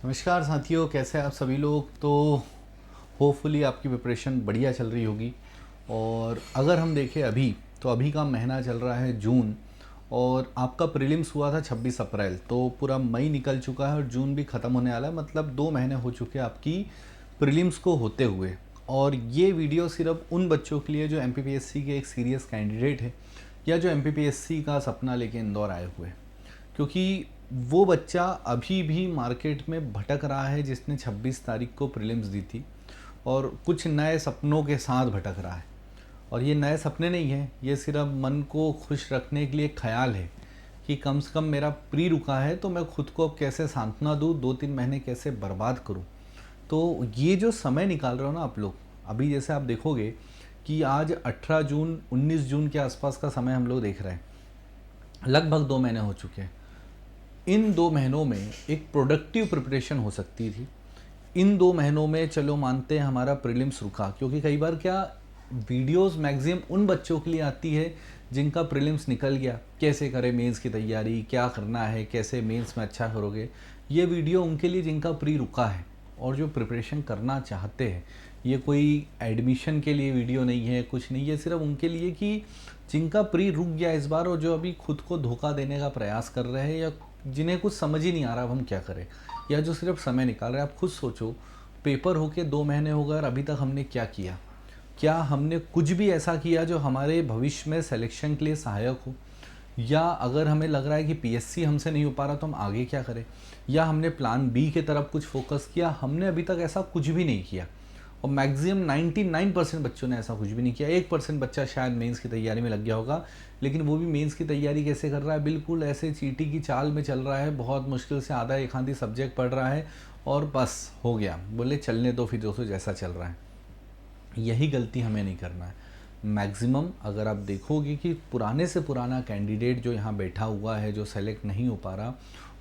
नमस्कार साथियों, कैसे हैं आप सभी लोग। तो होपफुली आपकी प्रिपरेशन बढ़िया चल रही होगी। और अगर हम देखें अभी, तो अभी का महीना चल रहा है जून, और आपका प्रीलिम्स हुआ था 26 अप्रैल। तो पूरा मई निकल चुका है और जून भी ख़त्म होने वाला है, मतलब 2 महीने हो चुके हैं आपकी प्रीलिम्स को होते हुए। और ये वीडियो सिर्फ उन बच्चों के लिए जो एमपीपीएससी के एक सीरियस कैंडिडेट है, या जो एमपीपीएससी का सपना लेके इंदौर आए हुए हैं। क्योंकि वो बच्चा अभी भी मार्केट में भटक रहा है जिसने 26 तारीख को प्रीलिम्स दी थी, और कुछ नए सपनों के साथ भटक रहा है। और ये नए सपने नहीं हैं, ये सिर्फ मन को खुश रखने के लिए एक ख्याल है कि कम से कम मेरा प्री रुका है तो मैं खुद को अब कैसे सांत्वना दूँ, 2-3 महीने कैसे बर्बाद करूँ। तो ये जो समय निकाल रहे हो ना आप लोग, अभी जैसे आप देखोगे कि आज 18 जून 19 जून के आसपास का समय हम लोग देख रहे हैं, लगभग 2 महीने हो चुके हैं। इन 2 महीनों में एक प्रोडक्टिव प्रिपरेशन हो सकती थी। इन 2 महीनों में चलो मानते हैं हमारा प्रीलिम्स रुका, क्योंकि कई बार क्या वीडियोस मैक्सिमम उन बच्चों के लिए आती है जिनका प्रीलिम्स निकल गया, कैसे करें मेंस की तैयारी, क्या करना है, कैसे मेंस में अच्छा करोगे। ये वीडियो उनके लिए जिनका प्री रुका है और जो प्रिपरेशन करना चाहते हैं। ये कोई एडमिशन के लिए वीडियो नहीं है, कुछ नहीं, ये सिर्फ उनके लिए कि जिनका प्री रुक गया इस बार और जो अभी खुद को धोखा देने का प्रयास कर रहे हैं, या जिन्हें कुछ समझ ही नहीं आ रहा अब हम क्या करें, या जो सिर्फ समय निकाल रहे हैं। आप खुद सोचो, पेपर होके 2 महीने हो गए और अभी तक हमने क्या किया। क्या हमने कुछ भी ऐसा किया जो हमारे भविष्य में सिलेक्शन के लिए सहायक हो, या अगर हमें लग रहा है कि पीएससी हमसे नहीं हो पा रहा तो हम आगे क्या करें, या हमने प्लान बी की तरफ कुछ फोकस किया। हमने अभी तक ऐसा कुछ भी नहीं किया। और मैक्सिमम 99% बच्चों ने ऐसा कुछ भी नहीं किया। 1% बच्चा शायद मेंस की तैयारी में लग गया होगा, लेकिन वो भी मेंस की तैयारी कैसे कर रहा है, बिल्कुल ऐसे चीटी की चाल में चल रहा है। बहुत मुश्किल से आधा एक आधी सब्जेक्ट पढ़ रहा है और बस हो गया, बोले चलने दो फिर दोस्तों जैसा चल रहा है। यही गलती हमें नहीं करना है। मैक्सिमम अगर आप देखोगे कि पुराने से पुराना कैंडिडेट जो यहाँ बैठा हुआ है, जो सेलेक्ट नहीं हो पा रहा,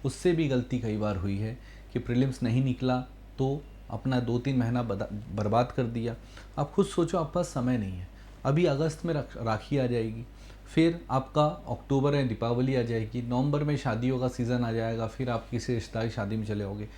उससे भी गलती कई बार हुई है कि प्रीलिम्स नहीं निकला तो अपना 2-3 महीना बर्बाद कर दिया। आप खुद सोचो, आपके पास समय नहीं है। अभी अगस्त में राखी आ जाएगी, फिर आपका अक्टूबर में दीपावली आ जाएगी, नवंबर में शादियों का सीज़न आ जाएगा, फिर आप किसी रिश्तेदारी शादी में चले जाओगे।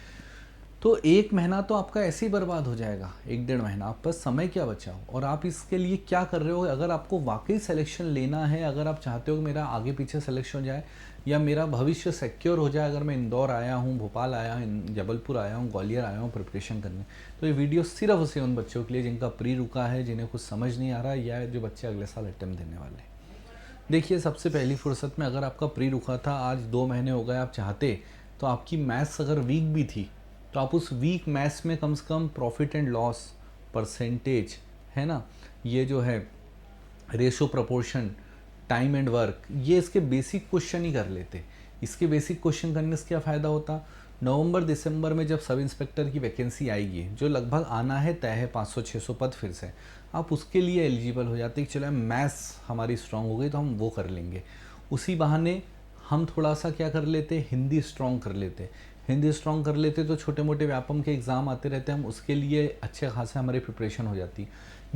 तो 1 महीना तो आपका ऐसे ही बर्बाद हो जाएगा, 1-1.5 महीना। आप पास समय क्या बचा हो और आप इसके लिए क्या कर रहे हो। अगर आपको वाकई सिलेक्शन लेना है, अगर आप चाहते हो कि मेरा आगे पीछे सिलेक्शन हो जाए या मेरा भविष्य सिक्योर हो जाए, अगर मैं इंदौर आया हूँ, भोपाल आया हूँ, जबलपुर आया हूँ, ग्वालियर आया हूँ प्रिपरेशन करने, तो ये वीडियो सिर्फ उसे उन बच्चों के लिए जिनका प्री रुका है, जिन्हें कुछ समझ नहीं आ रहा, या जो बच्चे अगले साल अटेम्प्ट देने वाले हैं। देखिए, सबसे पहली फुर्सत में अगर आपका प्री रुका था, आज 2 महीने हो गए, आप चाहते तो आपकी मैथ्स अगर वीक भी थी तो आप उस वीक मैथ्स में कम से कम प्रॉफिट एंड लॉस, परसेंटेज, है ना, ये जो है ratio proportion, time and work, ये इसके बेसिक क्वेश्चन ही कर लेते। इसके बेसिक क्वेश्चन करने से क्या फ़ायदा होता। नवंबर दिसंबर में जब सब इंस्पेक्टर की वैकेंसी आएगी, जो लगभग आना है तय है, 500-600 पद फिर से, आप उसके लिए एलिजिबल हो जाते कि चलो मैथ्स हमारी स्ट्रांग हो गई तो हम वो कर लेंगे। उसी बहाने हम थोड़ा सा क्या कर लेते, हिंदी स्ट्रांग कर लेते। हिंदी स्ट्रांग कर लेते तो छोटे मोटे व्यापम के एग्ज़ाम आते रहते, हम उसके लिए अच्छे खासे हमारी प्रिपरेशन हो जाती।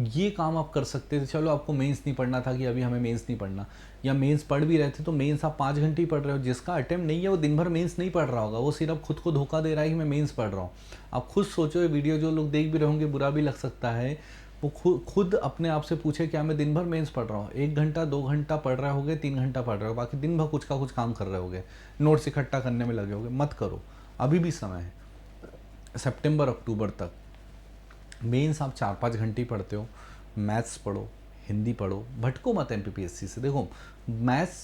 ये काम आप कर सकते थे। चलो आपको मेंस नहीं पढ़ना था कि अभी हमें मेंस नहीं पढ़ना, या मेंस पढ़ भी रहे थे तो मेंस आप 5 घंटे ही पढ़ रहे हो। जिसका अटेम्प्ट नहीं है वो दिन भर मेंस नहीं पढ़ रहा होगा, वो सिर्फ खुद को धोखा दे रहा है कि मैं मेंस पढ़ रहा हूँ। आप खुद सोचो, ये वीडियो जो लोग देख भी रहे होंगे, बुरा भी लग सकता है, वो खुद अपने आप से पूछे क्या मैं दिन भर मेंस पढ़ रहा हूँ। 1 घंटा 2 घंटा पढ़ रहे होगे, 3 घंटा पढ़ रहे हो, बाकी दिन भर कुछ का कुछ काम कर रहे होगे, नोट्स इकट्ठा करने में लगे होगे। मत करो, अभी भी समय है, सितंबर अक्टूबर तक। मेंस आप 4-5 घंटे ही पढ़ते हो, मैथ्स पढ़ो, हिंदी पढ़ो, भटको मत एमपीपीएससी से। देखो, मैथ्स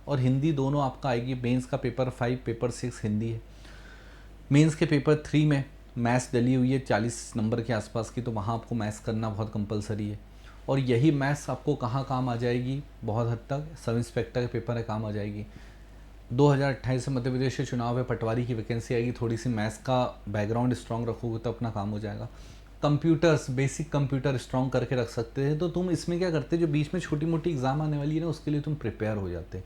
और हिंदी दोनों आपका आएगी। मेंस का पेपर 5, पेपर 6 हिंदी है। मेंस के पेपर 3 में मैथ्स डली हुई है 40 नंबर के आसपास की, तो वहाँ आपको मैथ्स करना बहुत कंपलसरी है। और यही मैथ्स आपको कहाँ काम आ जाएगी, बहुत हद तक सब इंस्पेक्टर के पेपर में काम आ जाएगी। 2028 से मध्य प्रदेश के चुनाव में पटवारी की वैकेंसी आएगी, थोड़ी सी मैथ्स का बैकग्राउंड स्ट्रॉन्ग रखोगे तो अपना काम हो जाएगा। कंप्यूटर्स, बेसिक कंप्यूटर स्ट्रॉन्ग करके रख सकते हैं, तो तुम इसमें क्या करते, जो बीच में छोटी मोटी एग्जाम आने वाली है ना, उसके लिए तुम प्रिपेयर हो जाते।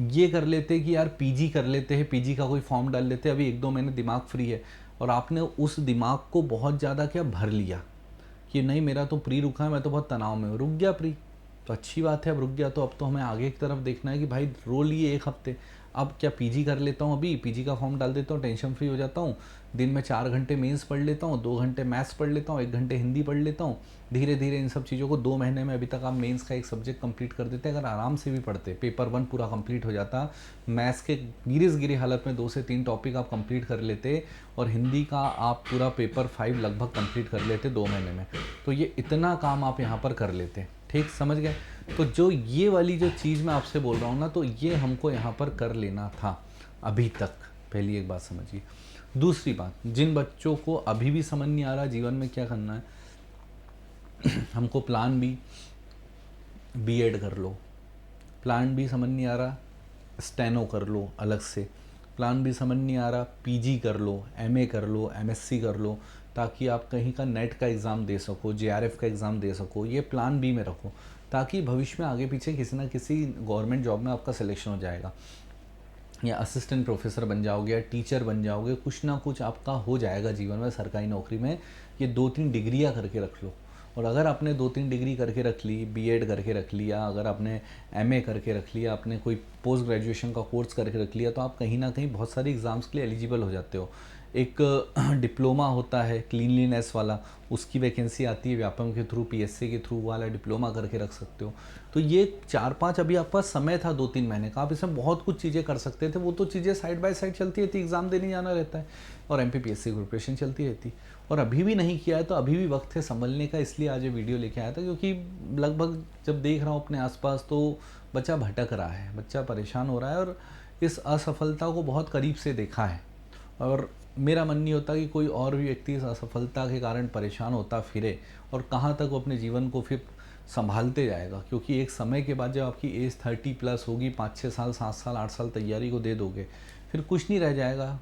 ये कर लेते कि यार पीजी कर लेते हैं, पीजी का कोई फॉर्म डाल लेते, अभी 1-2 महीने दिमाग फ्री है, और आपने उस दिमाग को बहुत ज़्यादा क्या भर लिया कि नहीं मेरा तो प्री रुका है, मैं तो बहुत तनाव में हूँ। रुक गया प्री, तो अच्छी बात है, अब रुक गया तो अब तो हमें आगे की तरफ देखना है कि भाई रो लिए 1 हफ्ते, अब क्या पीजी कर लेता हूँ, अभी पीजी का फॉर्म डाल देता हूँ, टेंशन फ्री हो जाता हूँ। दिन में 4 घंटे मेंस पढ़ लेता हूँ, 2 घंटे मैथ्स पढ़ लेता हूँ, 1 घंटे हिंदी पढ़ लेता हूँ। धीरे धीरे इन सब चीज़ों को 2 महीने में, अभी तक आप मेंस का एक सब्जेक्ट कंप्लीट कर देते, अगर आराम से भी पढ़ते, पेपर 1 पूरा कंप्लीट हो जाता, मैथ्स के गिरी हालत में 2 से 3 टॉपिक आप कंप्लीट कर लेते, और हिंदी का आप पूरा पेपर 5 लगभग कंप्लीट कर लेते 2 महीने में, तो ये इतना काम आप यहाँ पर कर लेते। ठीक समझ गए? तो जो ये वाली जो चीज़ मैं आपसे बोल रहा हूँ ना, तो ये हमको यहाँ पर कर लेना था अभी तक। पहली एक बात समझिए। दूसरी बात, जिन बच्चों को अभी भी समझ नहीं आ रहा जीवन में क्या करना है, हमको प्लान बी, बीएड कर लो। प्लान बी समझ नहीं आ रहा, स्टेनो कर लो अलग से। प्लान बी समझ नहीं आ रहा, पीजी कर लो, एमए कर लो, एमएससी कर लो, ताकि आप कहीं का नेट का एग्ज़ाम दे सको, जेआरएफ का एग्ज़ाम दे सको। ये प्लान बी में रखो, ताकि भविष्य में आगे पीछे किसी ना किसी गवर्नमेंट जॉब में आपका सिलेक्शन हो जाएगा, या असिस्टेंट प्रोफेसर बन जाओगे, या टीचर बन जाओगे, कुछ ना कुछ आपका हो जाएगा जीवन में सरकारी नौकरी में। ये 2-3 डिग्रियाँ करके रख लो। और अगर आपने 2-3 डिग्री करके रख ली, बीएड करके रख लिया, अगर आपने एमए करके रख लिया, आपने कोई पोस्ट ग्रेजुएशन का कोर्स करके रख लिया, तो आप कहीं ना कहीं बहुत सारे एग्ज़ाम्स के लिए एलिजिबल हो जाते हो। एक डिप्लोमा होता है क्लीनलीनेस वाला, उसकी वैकेंसी आती है व्यापम के थ्रू, पीएससी के थ्रू, वाला डिप्लोमा करके रख सकते हो। तो ये 4-5 अभी आपका समय था 2-3 महीने का, आप इसमें बहुत कुछ चीज़ें कर सकते थे। वो तो चीज़ें साइड बाय साइड चलती रहती, एग्ज़ाम देने जाना रहता है, और एमपीपीएससी की प्रिपरेशन चलती रहती। और अभी भी नहीं किया है तो अभी भी वक्त है संभलने का, इसलिए आज ये वीडियो लेके आया था। क्योंकि लगभग जब देख रहा हूँ अपने आसपास, तो बच्चा भटक रहा है, बच्चा परेशान हो रहा है, और इस असफलता को बहुत करीब से देखा है। और मेरा मन नहीं होता कि कोई और भी व्यक्ति इस असफलता के कारण परेशान होता फिरे, और कहाँ तक वो अपने जीवन को फिर संभालते जाएगा। क्योंकि एक समय के बाद जब आपकी एज 30+ होगी, 5-6 साल, 7 साल, 8 साल तैयारी को दे दोगे, फिर कुछ नहीं रह जाएगा।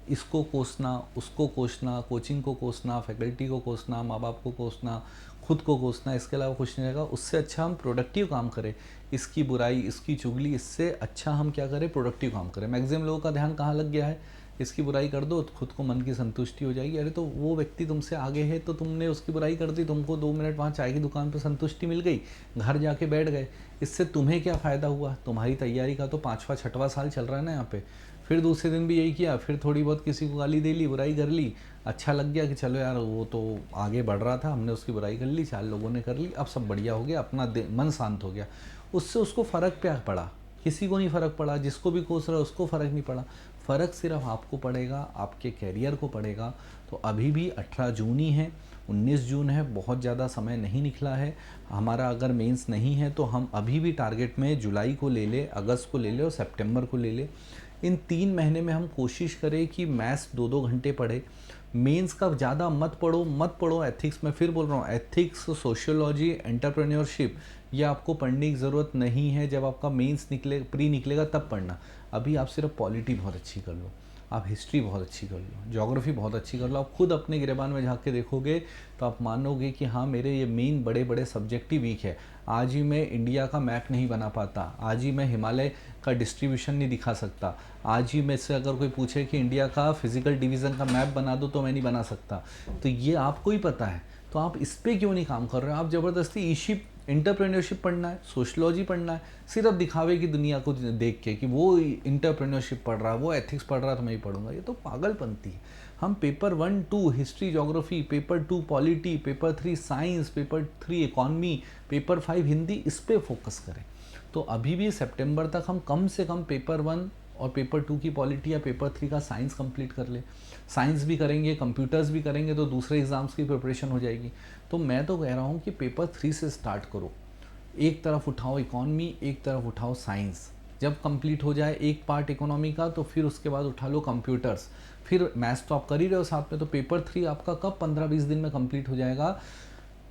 इसको कोसना, उसको कोसना, कोचिंग को कोसना, फैकल्टी को कोसना, माँ बाप को कोसना, खुद को कोसना, इसके अलावा कुछ नहीं रहेगा। उससे अच्छा हम प्रोडक्टिव काम करें। इसकी बुराई, इसकी चुगली, इससे अच्छा हम क्या करें, प्रोडक्टिव काम करें। मैक्सिमम लोगों का ध्यान कहाँ लग गया है, इसकी बुराई कर दो तो खुद को मन की संतुष्टि हो जाएगी। अरे तो वो व्यक्ति तुमसे आगे है, तो तुमने उसकी बुराई कर दी, तुमको 2 मिनट वहाँ चाय की दुकान पर संतुष्टि मिल गई, घर जाके बैठ गए, इससे तुम्हें क्या फ़ायदा हुआ? तुम्हारी तैयारी का तो 5वां 6वां साल चल रहा है ना यहाँ पे। फिर दूसरे दिन भी यही किया, फिर थोड़ी बहुत किसी को गाली दे ली, बुराई कर ली, अच्छा लग गया कि चलो यार वो तो आगे बढ़ रहा था, हमने उसकी बुराई कर ली, 4 लोगों ने कर ली, अब सब बढ़िया हो गया, अपना मन शांत हो गया। उससे उसको फ़र्क क्या पड़ा? किसी को नहीं फ़र्क पड़ा। जिसको भी कोस रहा है उसको फ़र्क नहीं पड़ा। फ़र्क सिर्फ आपको पड़ेगा, आपके कैरियर को पड़ेगा। तो अभी भी 18 जून ही है, 19 जून है, बहुत ज़्यादा समय नहीं निकला है हमारा। अगर मेंस नहीं है तो हम अभी भी टारगेट में जुलाई को ले ले, अगस्त को ले ले, और सितंबर को ले ले। इन 3 महीने में हम कोशिश करें कि मैथ्स 2-2 घंटे पढ़े। मेंस का ज़्यादा मत पढ़ो एथिक्स। मैं फिर बोल रहा हूँ, एथिक्स, सोशियोलॉजी, एंटरप्रेन्योरशिप, ये आपको पढ़ने की ज़रूरत नहीं है। जब आपका मेंस प्री निकलेगा तब पढ़ना। अभी आप सिर्फ पॉलिटी बहुत अच्छी कर लो, आप हिस्ट्री बहुत अच्छी कर लो, ज्योग्राफी बहुत अच्छी कर लो। आप खुद अपने गिरेबान में झाँक के देखोगे तो आप मानोगे कि हाँ, मेरे ये मेन बड़े बड़े सब्जेक्ट ही वीक है। आज ही मैं इंडिया का मैप नहीं बना पाता, आज ही मैं हिमालय का डिस्ट्रीब्यूशन नहीं दिखा सकता, आज ही मैं से अगर कोई पूछे कि इंडिया का फिजिकल डिवीज़न का मैप बना दो तो मैं नहीं बना सकता। तो ये आपको ही पता है, तो आप इस पर क्यों नहीं काम कर रहे हो? आप ज़बरदस्ती ईशिप, एंटरप्रेन्योरशिप पढ़ना है, सोशलॉजी पढ़ना है, सिर्फ दिखावे की दुनिया को देख के कि वो एंटरप्रेन्योरशिप पढ़ रहा है, वो एथिक्स पढ़ रहा है तो मैं ही पढ़ूंगा। ये तो पागलपंती है। हम paper 1-2 history geography, paper 2 polity, paper 3 science, paper 3 economy, paper 5 Hindi, इस पे फोकस करें। तो अभी भी सितंबर तक हम कम से कम पेपर 1 और पेपर 2 की पॉलिटी या पेपर 3 का साइंस कंप्लीट कर ले। साइंस भी करेंगे, कंप्यूटर्स भी करेंगे, तो दूसरे एग्ज़ाम्स की प्रिपरेशन हो जाएगी। तो मैं तो कह रहा हूँ कि पेपर 3 से स्टार्ट करो। एक तरफ उठाओ इकॉनमी, एक तरफ उठाओ साइंस। जब कंप्लीट हो जाए एक पार्ट इकोनॉमी का, तो फिर उसके बाद उठा लो कंप्यूटर्स। फिर मैथ्स तो आप कर ही रहे हो साथ में, तो पेपर 3 आपका कब 15-20 दिन में कंप्लीट हो जाएगा।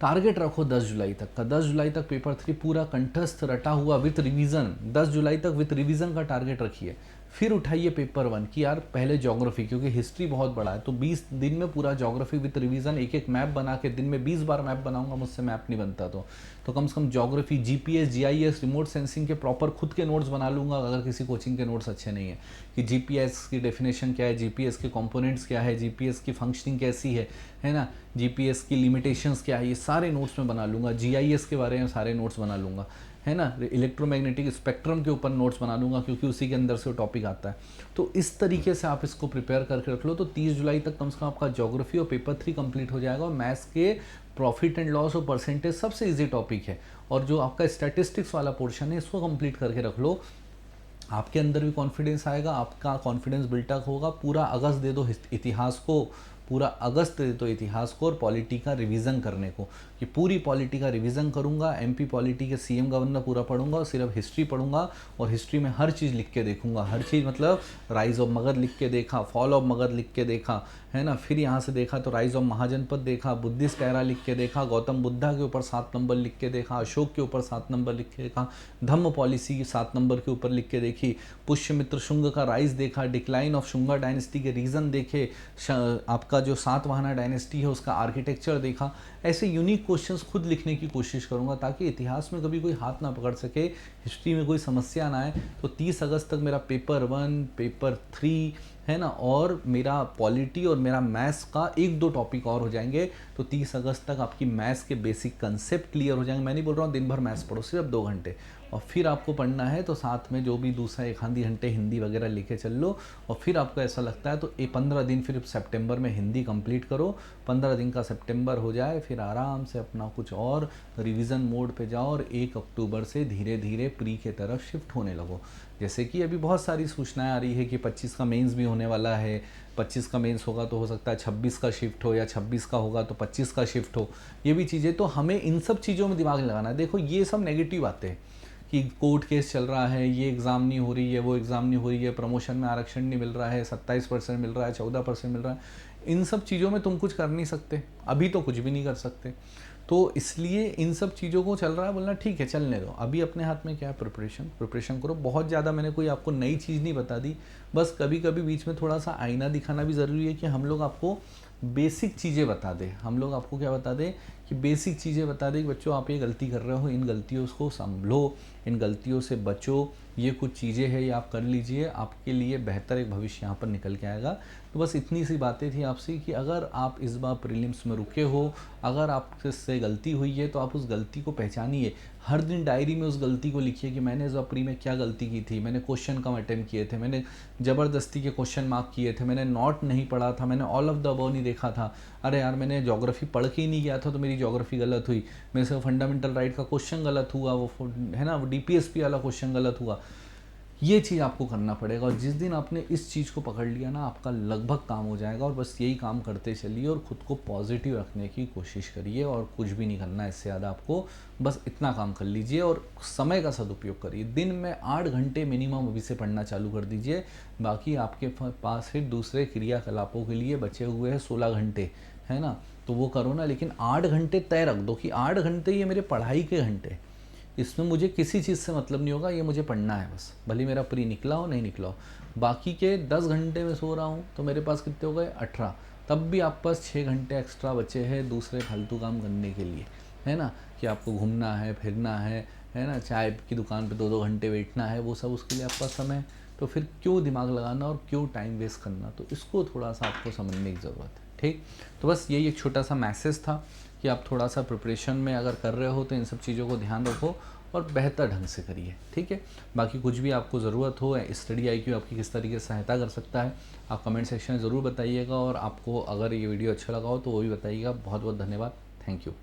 टारगेट रखो 10 जुलाई तक का। 10 जुलाई तक पेपर 3 पूरा कंठस्थ रटा हुआ विथ रिवीजन। 10 जुलाई तक विथ रिवीजन का टारगेट रखिए। फिर उठाइए पेपर 1 कि यार पहले ज्योग्राफी, क्योंकि हिस्ट्री बहुत बड़ा है, तो 20 दिन में पूरा ज्योग्राफी विद रिवीजन, एक एक मैप बना के दिन में 20 बार मैप बनाऊंगा, मुझसे मैप नहीं बनता तो कम से कम geography, GPS, GIS, remote sensing के प्रॉपर खुद के नोट्स बना लूँगा अगर किसी कोचिंग के नोट्स अच्छे नहीं है, कि जीपीएस की डेफिनेशन क्या है, जीपीएस के कंपोनेंट्स क्या है, जीपीएस की फंक्शनिंग कैसी है ना, जीपीएस की लिमिटेशंस क्या है, ये सारे नोट्स में बना लूँगा, जीआईएस के बारे में सारे नोट्स बना लूँगा, है ना, इलेक्ट्रोमैग्नेटिक स्पेक्ट्रम के ऊपर नोट्स बना लूँगा क्योंकि उसी के अंदर से वो टॉपिक आता है। तो इस तरीके से आप इसको प्रिपेयर करके रख लो, तो 30 जुलाई तक कम से कम आपका ज्योग्राफी और पेपर 3 कंप्लीट हो जाएगा, और मैथ्स के प्रॉफिट एंड लॉस और परसेंटेज सबसे इजी टॉपिक है, और जो आपका स्टैटिस्टिक्स वाला पोर्शन है इसको कंप्लीट करके रख लो, आपके अंदर भी कॉन्फिडेंस आएगा, आपका कॉन्फिडेंस बिल्टअप होगा। पूरा अगस्त दे दो इतिहास को, पूरा अगस्त दे दो इतिहास को और पॉलिटी का रिवीजन करने को, कि पूरी पॉलिटी का रिवीजन करूंगा, एमपी पॉलिटी के सीएम गवर्नर पूरा पढ़ूंगा और सिर्फ हिस्ट्री पढ़ूंगा, और हिस्ट्री में हर चीज़ लिख के देखूंगा, हर चीज़ मतलब राइज ऑफ मगध लिख के देखा, फॉल ऑफ मगध लिख के देखा, है ना, फिर यहाँ से देखा तो राइज ऑफ महाजनपद देखा, बुद्धिस्ट एरा लिख के देखा, गौतम बुद्धा के ऊपर 7 नंबर लिख के देखा, अशोक के ऊपर 7 नंबर लिख के देखा, धम्म पॉलिसी 7 नंबर के ऊपर लिख के देखी, पुष्यमित्र शुंग का राइज देखा, डिक्लाइन ऑफ शुंगा डायनेस्टी के रीज़न देखे, आपका जो सातवाहना डायनेस्टी है उसका आर्किटेक्चर देखा। ऐसे यूनिक क्वेश्चंस खुद लिखने की कोशिश करूंगा ताकि इतिहास में कभी कोई हाथ ना पकड़ सके, हिस्ट्री में कोई समस्या ना आए। तो 30 अगस्त तक मेरा पेपर 1, पेपर 3, है ना, और मेरा पॉलिटी और मेरा मैथ्स का 1-2 टॉपिक और हो जाएंगे। तो 30 अगस्त तक आपकी मैथ्स के बेसिक कंसेप्ट क्लियर हो जाएंगे। मैं नहीं बोल रहा हूँ दिन भर मैथ्स पढ़ो, सिर्फ 2 घंटे, और फिर आपको पढ़ना है तो साथ में जो भी दूसरा 1 आधी घंटे हिंदी वगैरह लेके चल लो। और फिर आपको ऐसा लगता है तो 15 दिन फिर सितंबर में हिंदी कंप्लीट करो, 15 दिन का सितंबर हो जाए, फिर आराम से अपना कुछ और रिवीजन मोड पे जाओ और 1 अक्टूबर से धीरे धीरे प्री के तरफ शिफ्ट होने लगो। जैसे कि अभी बहुत सारी सूचनाएं आ रही है कि 25 का मेंस भी होने वाला है, 25 का मेंस होगा तो हो सकता है 26 का शिफ्ट हो, या 26 का होगा तो 25 का शिफ्ट हो। ये भी चीज़ें, तो हमें इन सब चीज़ों में दिमाग लगाना है। देखो ये सब नेगेटिव बातें हैं कि कोर्ट केस चल रहा है, ये एग्ज़ाम नहीं हो रही है, वो एग्ज़ाम नहीं हो रही है, प्रमोशन में आरक्षण नहीं मिल रहा है, 27% मिल रहा है, 14% मिल रहा है। इन सब चीज़ों में तुम कुछ कर नहीं सकते, अभी तो कुछ भी नहीं कर सकते। तो इसलिए इन सब चीज़ों को चल रहा है, बोलना ठीक है चलने दो, अभी अपने हाथ में क्या है, प्रिपरेशन करो। बहुत ज़्यादा मैंने कोई आपको नई चीज़ नहीं बता दी, बस कभी कभी बीच में थोड़ा सा आईना दिखाना भी ज़रूरी है कि हम लोग आपको बेसिक चीज़ें बता दें। हम लोग आपको क्या बता दें कि बेसिक चीज़ें बता दें कि बच्चों आप ये गलती कर रहे हो, इन गलतियों को संभलो, इन गलतियों से बचो, ये कुछ चीज़ें हैं ये आप कर लीजिए, आपके लिए बेहतर एक भविष्य यहाँ पर निकल के आएगा। तो बस इतनी सी बातें थी आपसे कि अगर आप इस बार प्रीलिम्स में रुके हो, अगर आपसे गलती हुई है तो आप उस गलती को पहचानिए, हर दिन डायरी में उस गलती को लिखिए कि मैंने इस बार प्री में क्या गलती की थी, मैंने क्वेश्चन कम अटेम्प्ट किए थे, मैंने ज़बरदस्ती के क्वेश्चन मार्क किए थे, मैंने नॉट नहीं पढ़ा था, मैंने ऑल ऑफ द अबव नहीं देखा था, अरे यार मैंने ज्योग्राफी पढ़ के ही नहीं गया था तो मेरी ज्योग्राफी गलत हुई, मेरे से फंडामेंटल राइट का क्वेश्चन गलत हुआ, वो है ना, वो डीपीएसपी वाला क्वेश्चन गलत हुआ। ये चीज़ आपको करना पड़ेगा, और जिस दिन आपने इस चीज़ को पकड़ लिया ना, आपका लगभग काम हो जाएगा। और बस यही काम करते चलिए और ख़ुद को पॉजिटिव रखने की कोशिश करिए, और कुछ भी नहीं करना है इससे ज़्यादा आपको, बस इतना काम कर लीजिए और समय का सदुपयोग करिए। दिन में 8 घंटे मिनिमम अभी से पढ़ना चालू कर दीजिए, बाकी आपके पास फिर दूसरे क्रियाकलापों के लिए बचे हुए हैं 16 घंटे, है ना, तो वो करो ना, लेकिन 8 घंटे तय रख दो कि 8 घंटे ये मेरे पढ़ाई के घंटे, इसमें मुझे किसी चीज़ से मतलब नहीं होगा, ये मुझे पढ़ना है बस, भले मेरा प्री निकला हो नहीं निकला हो। बाकी के 10 घंटे में सो रहा हूँ तो मेरे पास कितने हो गए, 18, तब भी आप पास 6 घंटे एक्स्ट्रा बचे हैं दूसरे फालतू काम करने के लिए, है ना, कि आपको घूमना है, फिरना है ना, चाय की दुकान पे 2-2 घंटे बैठना है, वो सब उसके लिए आपका समय। तो फिर क्यों दिमाग लगाना और क्यों टाइम वेस्ट करना, तो इसको थोड़ा सा आपको समझने की ज़रूरत है। ठीक, तो बस यही एक छोटा सा मैसेज था कि आप थोड़ा सा प्रिपरेशन में अगर कर रहे हो तो इन सब चीज़ों को ध्यान रखो और बेहतर ढंग से करिए। ठीक है, बाकी कुछ भी आपको ज़रूरत हो, स्टडी IQ आपकी किस तरीके से सहायता कर सकता है, आप कमेंट सेक्शन में ज़रूर बताइएगा, और आपको अगर ये वीडियो अच्छा लगा हो तो वो भी बताइएगा। बहुत बहुत धन्यवाद, थैंक यू।